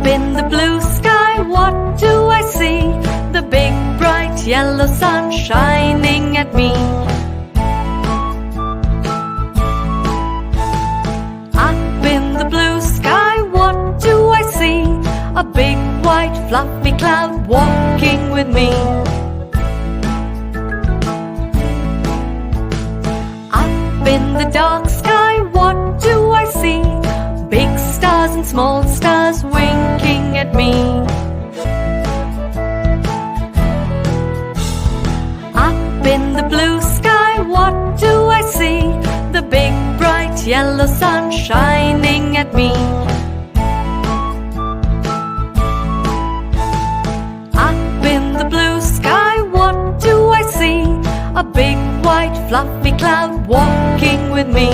in the blue sky, what do I see? The big bright yellow sun shining at me. Up in the blue sky, what do I see? A big white fluffy cloud walking with me. Up in the dark sky, what do I see? Big stars and small stars winking at me. Up in the blue sky, what do I see? The big bright yellow sun shining at me. Up in the blue sky, what do I see? A big white fluffy cloud walking with me.